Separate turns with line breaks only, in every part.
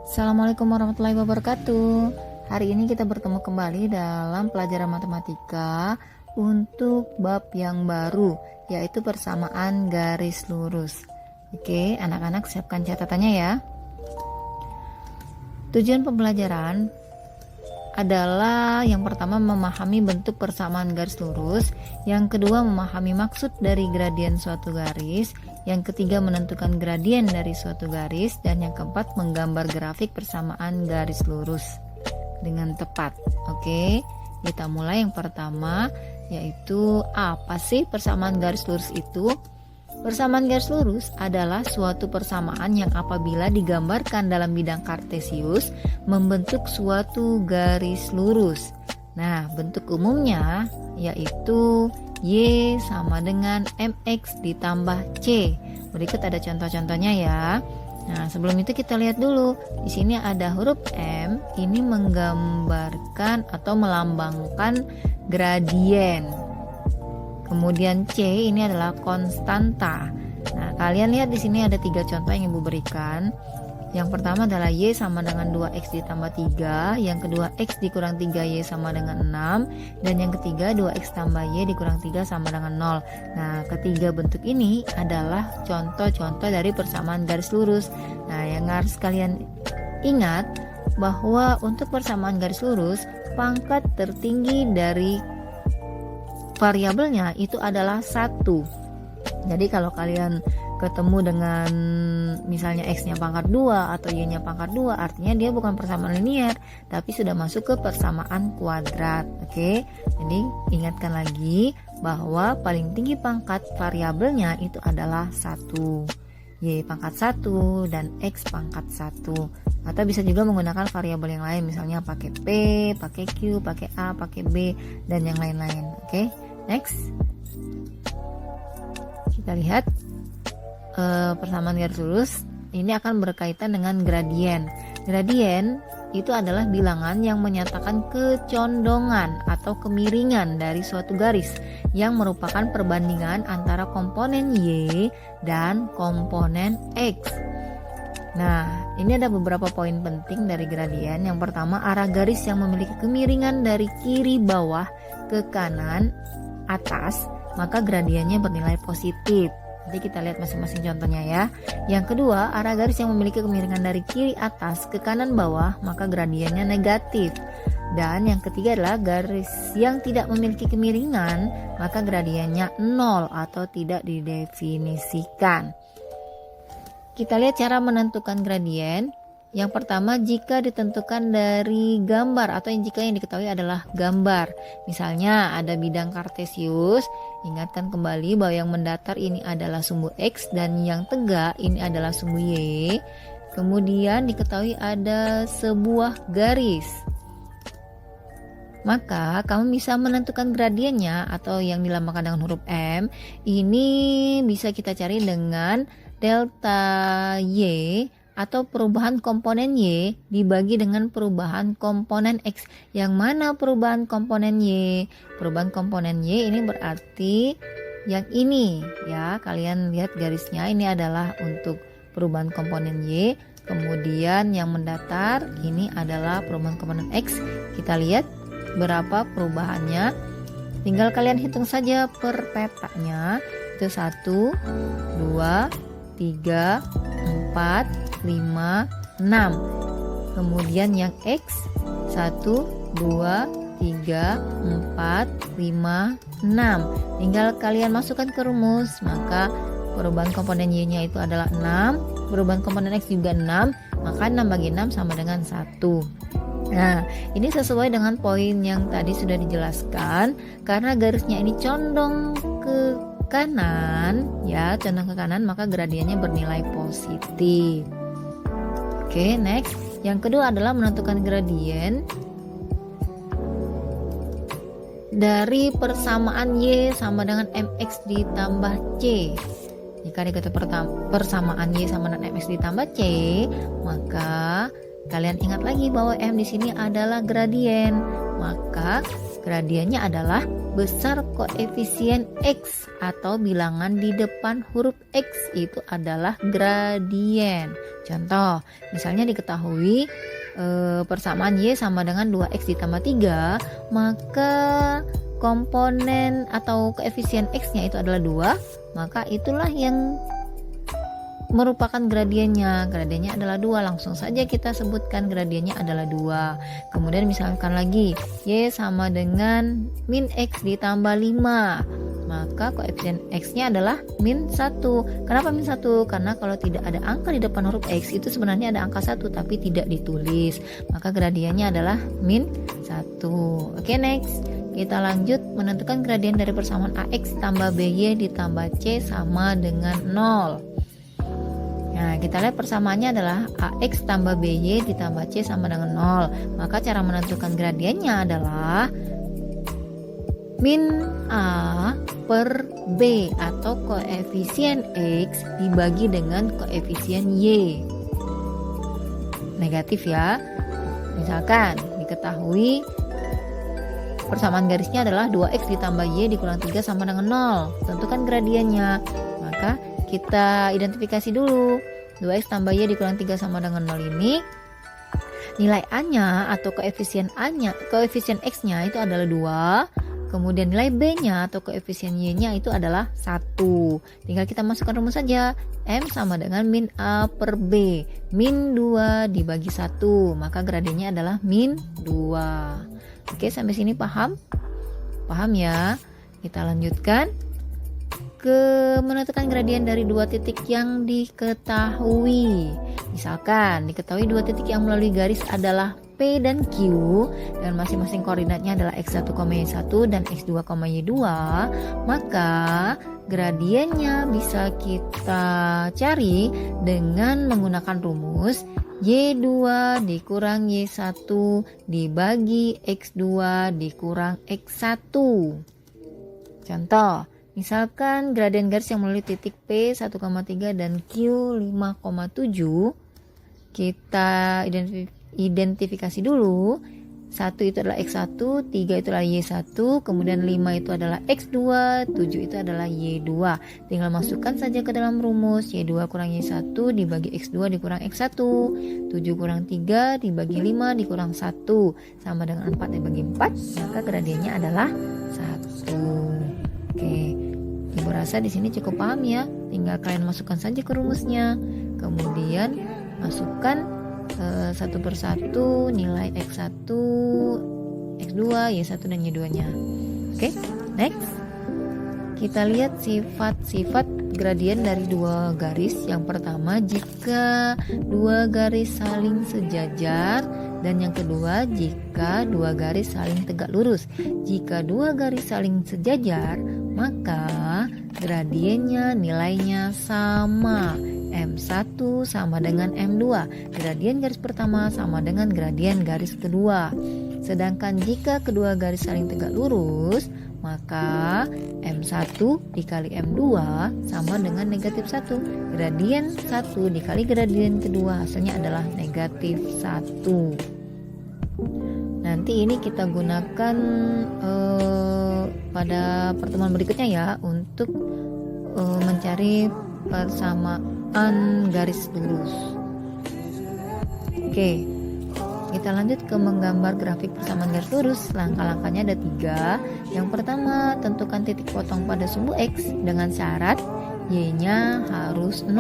Assalamualaikum warahmatullahi wabarakatuh. Hari ini kita bertemu kembali dalam pelajaran matematika untuk bab yang baru, yaitu persamaan garis lurus. Oke, anak-anak siapkan catatannya ya. Tujuan pembelajaran adalah yang pertama memahami bentuk persamaan garis lurus, yang kedua memahami maksud dari gradien suatu garis, yang ketiga menentukan gradien dari suatu garis, dan yang keempat menggambar grafik persamaan garis lurus dengan tepat. Oke, kita mulai yang pertama, yaitu apa sih persamaan garis lurus itu? Persamaan garis lurus adalah suatu persamaan yang apabila digambarkan dalam bidang kartesius membentuk suatu garis lurus. Nah, bentuk umumnya yaitu Y sama dengan MX ditambah C. Berikut ada contoh-contohnya ya. Nah, sebelum itu kita lihat dulu. Di sini ada huruf M, ini menggambarkan atau melambangkan gradien. Kemudian C ini adalah konstanta. Nah, kalian lihat di sini ada 3 contoh yang Ibu berikan. Yang pertama adalah Y sama dengan 2X ditambah 3, yang kedua X dikurang 3Y sama dengan 6, dan yang ketiga 2X tambah Y dikurang 3 sama dengan 0. Nah, ketiga bentuk ini adalah contoh-contoh dari persamaan garis lurus. Nah, yang harus kalian ingat bahwa untuk persamaan garis lurus, pangkat tertinggi dari variabelnya itu adalah 1. Jadi kalau kalian ketemu dengan misalnya X-nya pangkat 2 atau Y-nya pangkat 2, artinya dia bukan persamaan linear, tapi sudah masuk ke persamaan kuadrat. Oke, jadi ingatkan lagi bahwa paling tinggi pangkat variabelnya itu adalah 1, Y pangkat 1 dan X pangkat 1. Atau bisa juga menggunakan variabel yang lain, misalnya pakai P, pakai Q, pakai A, pakai B, dan yang lain-lain. Oke, next kita lihat persamaan garis lurus ini akan berkaitan dengan gradien. Gradien itu adalah bilangan yang menyatakan kecondongan atau kemiringan dari suatu garis yang merupakan perbandingan antara komponen Y dan komponen X. Nah, ini ada beberapa poin penting dari gradien. Yang pertama, arah garis yang memiliki kemiringan dari kiri bawah ke kanan atas, maka gradiennya bernilai positif. Jadi kita lihat masing-masing contohnya ya. Yang kedua, arah garis yang memiliki kemiringan dari kiri atas ke kanan bawah, maka gradiennya negatif. Dan yang ketiga adalah garis yang tidak memiliki kemiringan, maka gradiennya 0 atau tidak didefinisikan. Kita lihat cara menentukan gradien. Yang pertama, jika ditentukan dari gambar atau jika yang diketahui adalah gambar. Misalnya ada bidang kartesius, ingatkan kembali bahwa yang mendatar ini adalah sumbu X dan yang tegak ini adalah sumbu Y. Kemudian diketahui ada sebuah garis. Maka kamu bisa menentukan gradiennya atau yang dilambangkan dengan huruf M. Ini bisa kita cari dengan delta Y atau perubahan komponen Y dibagi dengan perubahan komponen X. Yang mana perubahan komponen Y? Perubahan komponen Y ini berarti yang ini ya. Kalian lihat garisnya, ini adalah untuk perubahan komponen Y. Kemudian yang mendatar ini adalah perubahan komponen X. Kita lihat berapa perubahannya. Tinggal kalian hitung saja per petanya. Itu 1, 2, 3, 4, 5, 6. Kemudian yang X 1, 2, 3, 4, 5, 6. Tinggal kalian masukkan ke rumus, maka perubahan komponen Y nya itu adalah 6, perubahan komponen X juga 6, maka 6 bagi 6 sama dengan 1. Nah, ini sesuai dengan poin yang tadi sudah dijelaskan. Karena garisnya ini condong ke kanan ya, condong ke kanan, maka gradiennya bernilai positif. Oke, next. Yang kedua adalah menentukan gradien dari persamaan Y sama dengan MX ditambah C. Jika diketahui persamaan Y sama dengan MX ditambah C, maka Kalian ingat lagi bahwa M di sini adalah gradien. Maka gradiennya adalah besar koefisien X atau bilangan di depan huruf X itu adalah gradien. Contoh, misalnya diketahui persamaan Y sama dengan 2X ditambah 3, maka komponen atau koefisien X-nya itu adalah 2, maka itulah yang merupakan gradiennya. Gradiennya adalah 2. Langsung saja kita sebutkan gradiennya adalah 2. Kemudian misalkan lagi Y sama dengan min X ditambah 5, maka koefisien X-nya adalah min 1. Kenapa min 1? Karena kalau tidak ada angka di depan huruf X itu sebenarnya ada angka 1 tapi tidak ditulis, maka gradiennya adalah min 1. Oke, next. Kita lanjut menentukan gradien dari persamaan AX tambah BY ditambah C sama dengan 0. Nah, kita lihat persamaannya adalah AX tambah BY ditambah C sama dengan 0. Maka cara menentukan gradiennya adalah min A per B atau koefisien X dibagi dengan koefisien Y. Negatif ya. Misalkan diketahui persamaan garisnya adalah 2X ditambah Y dikurang 3 sama dengan 0. Tentukan gradiennya. Maka kita identifikasi dulu. 2X tambah Y dikurang 3 sama dengan 0 ini nilai A-nya atau koefisien X-nya itu adalah 2. Kemudian nilai B-nya atau koefisien Y-nya itu adalah 1. Tinggal kita masukkan rumus saja. M sama dengan min A per B. Min 2 dibagi 1. Maka gradiennya adalah min 2. Oke, sampai sini paham? Paham ya? Kita lanjutkan ke menentukan gradien dari dua titik yang diketahui. Misalkan diketahui dua titik yang melalui garis adalah P dan Q dan masing-masing koordinatnya adalah X1, Y1 dan X2, Y2, maka gradiennya bisa kita cari dengan menggunakan rumus Y2 dikurang Y1 dibagi X2 dikurang X1. Contoh, misalkan gradien garis yang melalui titik P 1,3 dan Q 5,7, kita identifikasi dulu. 1 itu adalah X1, 3 itu adalah Y1, kemudian 5 itu adalah X2, 7 itu adalah Y2. Tinggal masukkan saja ke dalam rumus. Y2 kurang Y1 dibagi X2 dikurang X1, 7 kurang 3 dibagi 5 dikurang 1 sama dengan 4 dibagi 4, maka gradiennya adalah 1. Oke, Ibu rasa di sini cukup paham ya. Tinggal kalian masukkan saja ke rumusnya. Kemudian masukkan satu persatu nilai X1, X2, Y1 dan Y2 nya. Oke, next. Kita lihat sifat-sifat gradien dari dua garis. Yang pertama, jika dua garis saling sejajar, dan yang kedua, jika dua garis saling tegak lurus. Jika dua garis saling sejajar, maka gradiennya nilainya sama. M1 sama dengan M2. Gradien garis pertama sama dengan gradien garis kedua. Sedangkan jika kedua garis saling tegak lurus, maka M1 dikali M2 sama dengan negatif 1. Gradien 1 dikali gradien kedua hasilnya adalah negatif 1. Nanti ini kita gunakan pada pertemuan berikutnya ya, untuk mencari persamaan garis lurus. Oke, kita lanjut ke menggambar grafik persamaan garis lurus. Langkah-langkahnya ada 3. Yang pertama, tentukan titik potong pada sumbu X dengan syarat Y-nya harus 0.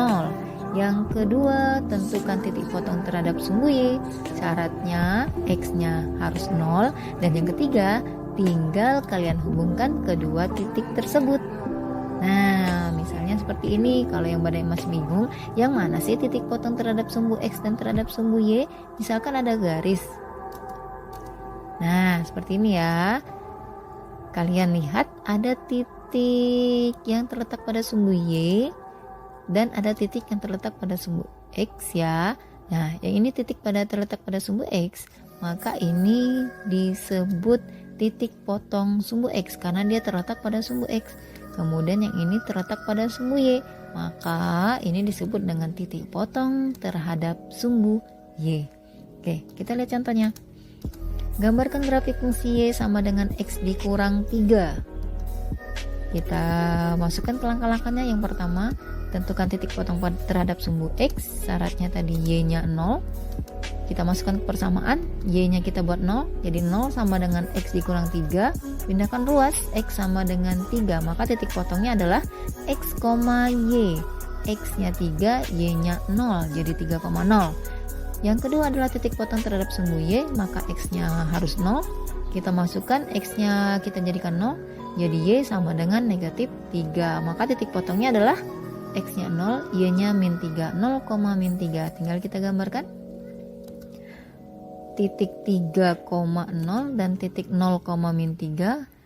Yang kedua, tentukan titik potong terhadap sumbu Y, syaratnya X-nya harus 0. Dan yang ketiga, tinggal kalian hubungkan kedua titik tersebut. Nah, misalnya seperti ini. Kalau yang pada masih bingung, yang mana sih titik potong terhadap sumbu X dan terhadap sumbu Y? Misalkan ada garis. Nah, seperti ini ya. Kalian lihat ada titik yang terletak pada sumbu Y dan ada titik yang terletak pada sumbu X ya. Nah, yang ini titik terletak pada sumbu X, maka ini disebut titik potong sumbu X karena dia terletak pada sumbu X. Kemudian yang ini terletak pada sumbu Y, maka ini disebut dengan titik potong terhadap sumbu Y. Oke, kita lihat contohnya. Gambarkan grafik fungsi Y sama dengan X dikurang 3. Kita masukkan ke langkah-langkahnya. Yang pertama, tentukan titik potong terhadap sumbu X. Syaratnya tadi Y-nya 0. Kita masukkan ke persamaan, Y-nya kita buat 0. Jadi 0 sama dengan X dikurang 3. Pindahkan ruas, X sama dengan 3. Maka titik potongnya adalah X, Y. X-nya 3, Y-nya 0. Jadi 3,0. Yang kedua adalah titik potong terhadap sumbu Y. Maka X-nya harus 0. Kita masukkan, X-nya kita jadikan 0. Jadi Y sama dengan negatif 3. Maka titik potongnya adalah X-nya 0, Y-nya min 3. 0, min 3. Tinggal kita gambarkan. Titik 3,0 dan titik 0, min 3.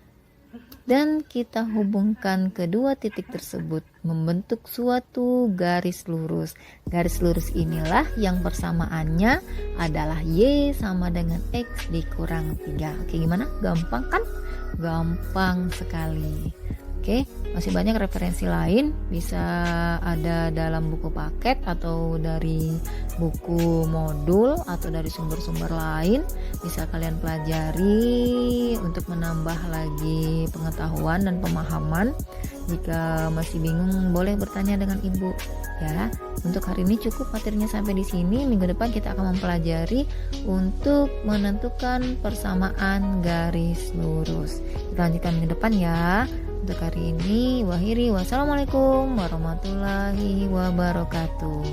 Dan kita hubungkan kedua titik tersebut membentuk suatu garis lurus. Garis lurus inilah yang persamaannya adalah Y sama dengan X dikurang 3. Oke, gimana? Gampang kan? Gampang sekali. Oke, masih banyak referensi lain, bisa ada dalam buku paket atau dari buku modul atau dari sumber-sumber lain. Bisa kalian pelajari untuk menambah lagi pengetahuan dan pemahaman. Jika masih bingung, boleh bertanya dengan ibu ya. Untuk hari ini cukup materinya sampai di sini. Minggu depan kita akan mempelajari untuk menentukan persamaan garis lurus. Kita lanjutkan minggu depan ya. Untuk hari ini, wassalamualaikum warahmatullahi wabarakatuh.